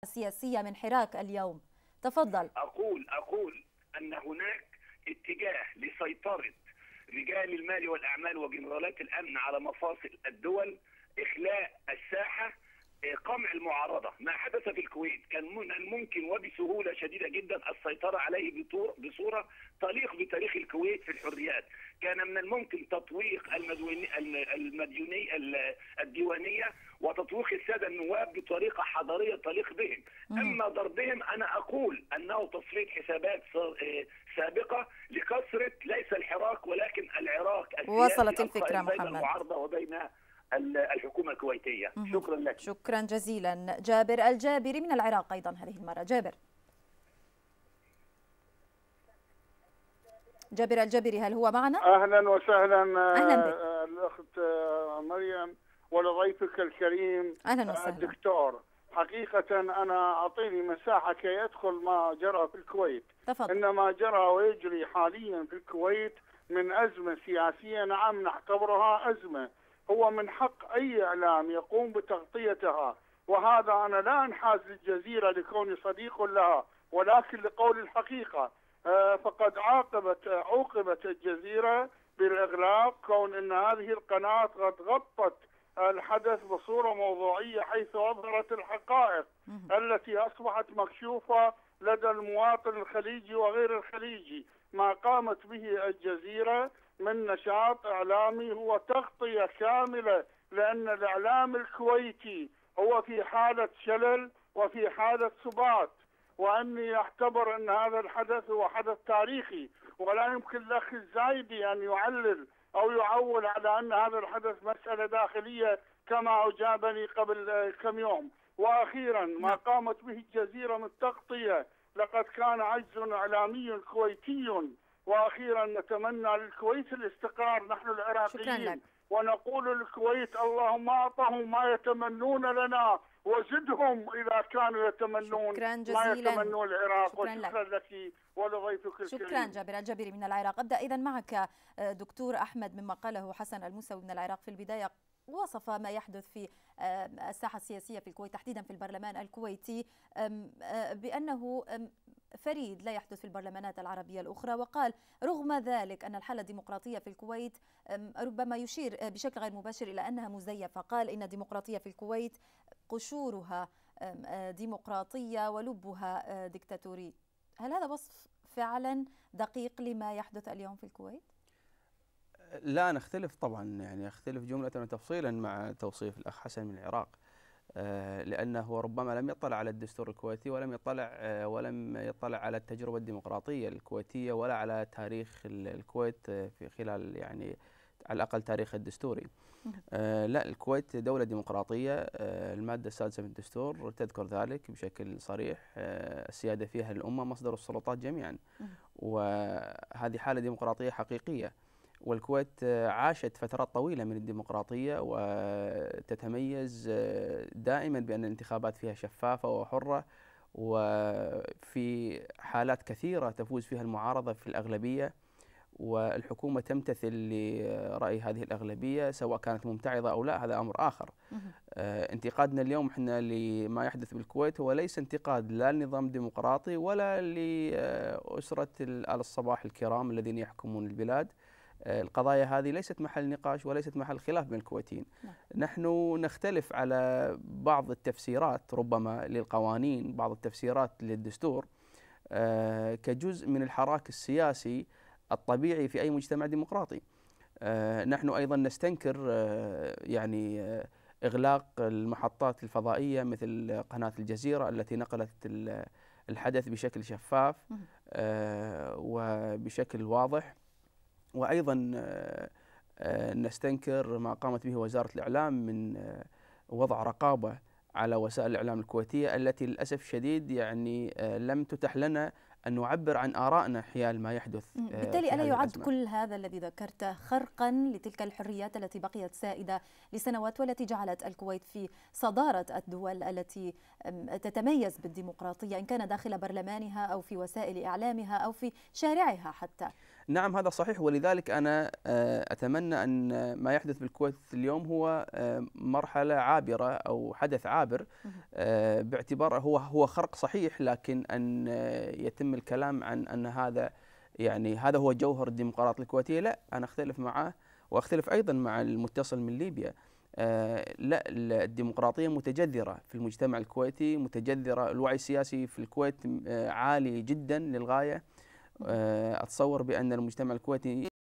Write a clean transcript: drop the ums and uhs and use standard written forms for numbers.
السياسية من حراك اليوم؟ تفضل. أقول أن هناك اتجاه لسيطرة رجال المال والأعمال وجنرالات الأمن على مفاصل الدول، إخلاء الساحة، قمع المعارضة. ما حدث في الكويت كان من الممكن وبسهولة شديدة جدا السيطرة عليه بصورة تليق بتاريخ الكويت في الحريات. كان من الممكن تطويق الديوانية وتطويق السادة النواب بطريقة حضارية تليق بهم. أما ضربهم أنا أقول أنه تصفية حسابات سابقة لكثرة ليس الحراك ولكن العراك السياسي وصلت الفكرة بين محمد. المعارضة وبين الحكومة الكويتية. شكرا لك. شكرا جزيلا. جابر الجابري من العراق أيضا هذه المرة. جابر الجابري، هل هو معنا؟ أهلا وسهلا. أهلا بك الأخت مريم ولضيفك الكريم. أهلا وسهلا الدكتور. حقيقة أنا أعطيني مساحة كي يدخل ما جرى في الكويت. تفضل. إن ما جرى ويجري حاليا في الكويت من أزمة سياسية، نعم نعتبرها أزمة، هو من حق أي إعلام يقوم بتغطيتها، وهذا أنا لا أنحاز للجزيرة لكوني صديق لها، ولكن لقول الحقيقة. فقد عوقبت الجزيرة بالإغلاق، كون أن هذه القناة قد غطت الحدث بصورة موضوعية، حيث أظهرت الحقائق التي أصبحت مكشوفة لدى المواطن الخليجي وغير الخليجي. ما قامت به الجزيرة من نشاط إعلامي هو تغطية كاملة، لأن الإعلام الكويتي هو في حالة شلل وفي حالة سبات، وأني أعتبر أن هذا الحدث هو حدث تاريخي، ولا يمكن الأخ الزايدي أن يعلل أو يعول على أن هذا الحدث مسألة داخلية كما أجابني قبل كم يوم. وأخيرا ما قامت به الجزيرة من تغطية لقد كان عجز إعلامي كويتي. وأخيرا نتمنى للكويت الاستقرار نحن العراقيين، ونقول للكويت اللهم أعطهم ما يتمنون لنا وزدهم إذا كانوا يتمنون ما يتمنون العراق. وشكرا لك ولضيفك الكريم. شكرا جابر الجابري من العراق. أبدأ إذن معك دكتور أحمد. مما قاله حسن الموسوي من العراق في البداية، وصف ما يحدث في الساحة السياسية في الكويت تحديدا في البرلمان الكويتي بأنه فريد لا يحدث في البرلمانات العربية الأخرى، وقال رغم ذلك أن الحالة الديمقراطية في الكويت ربما يشير بشكل غير مباشر إلى أنها مزيفة. قال إن الديمقراطية في الكويت قشورها ديمقراطية ولبها ديكتاتوري. هل هذا وصف فعلا دقيق لما يحدث اليوم في الكويت؟ لا نختلف طبعا، يعني اختلف جملة وتفصيلا مع توصيف الأخ حسن من العراق، لأنه ربما لم يطلع على الدستور الكويتي ولم يطلع على التجربة الديمقراطية الكويتية ولا على تاريخ الكويت في خلال يعني على الأقل تاريخ الدستوري. لا، الكويت دولة ديمقراطية، المادة السادسة من الدستور تذكر ذلك بشكل صريح. السيادة فيها للأمة مصدر السلطات جميعا، وهذه حالة ديمقراطية حقيقية. والكويت عاشت فترات طويلة من الديمقراطية وتتميز دائما بأن الانتخابات فيها شفافة وحرة، وفي حالات كثيرة تفوز فيها المعارضة في الأغلبية، والحكومة تمتثل لرأي هذه الأغلبية سواء كانت ممتعضة أو لا، هذا أمر آخر. انتقادنا اليوم احنا لما يحدث بالكويت هو ليس انتقاد لا للنظام الديمقراطي ولا لأسرة آل الصباح الكرام الذين يحكمون البلاد. القضايا هذه ليست محل نقاش وليست محل خلاف بين الكويتيين. نحن نختلف على بعض التفسيرات ربما للقوانين، بعض التفسيرات للدستور كجزء من الحراك السياسي الطبيعي في أي مجتمع ديمقراطي. نحن أيضا نستنكر يعني إغلاق المحطات الفضائية مثل قناة الجزيرة التي نقلت الحدث بشكل شفاف وبشكل واضح. وأيضا نستنكر ما قامت به وزارة الإعلام من وضع رقابة على وسائل الإعلام الكويتية التي للأسف الشديد يعني لم تتح لنا أن نعبر عن آرائنا حيال ما يحدث. بالتالي ألا يعد كل هذا الذي ذكرته خرقا لتلك الحريات التي بقيت سائدة لسنوات والتي جعلت الكويت في صدارة الدول التي تتميز بالديمقراطية، إن كان داخل برلمانها أو في وسائل إعلامها أو في شارعها حتى؟ نعم هذا صحيح، ولذلك أنا أتمنى أن ما يحدث بالكويت اليوم هو مرحلة عابرة أو حدث عابر، باعتبار هو خرق صحيح، لكن أن يتم الكلام عن أن هذا يعني هذا هو جوهر الديمقراطية الكويتية، لا، أنا أختلف معه وأختلف أيضا مع المتصل من ليبيا. لا، الديمقراطية متجذرة في المجتمع الكويتي، متجذرة، الوعي السياسي في الكويت عالي جدا للغاية. أتصور بأن المجتمع الكويتي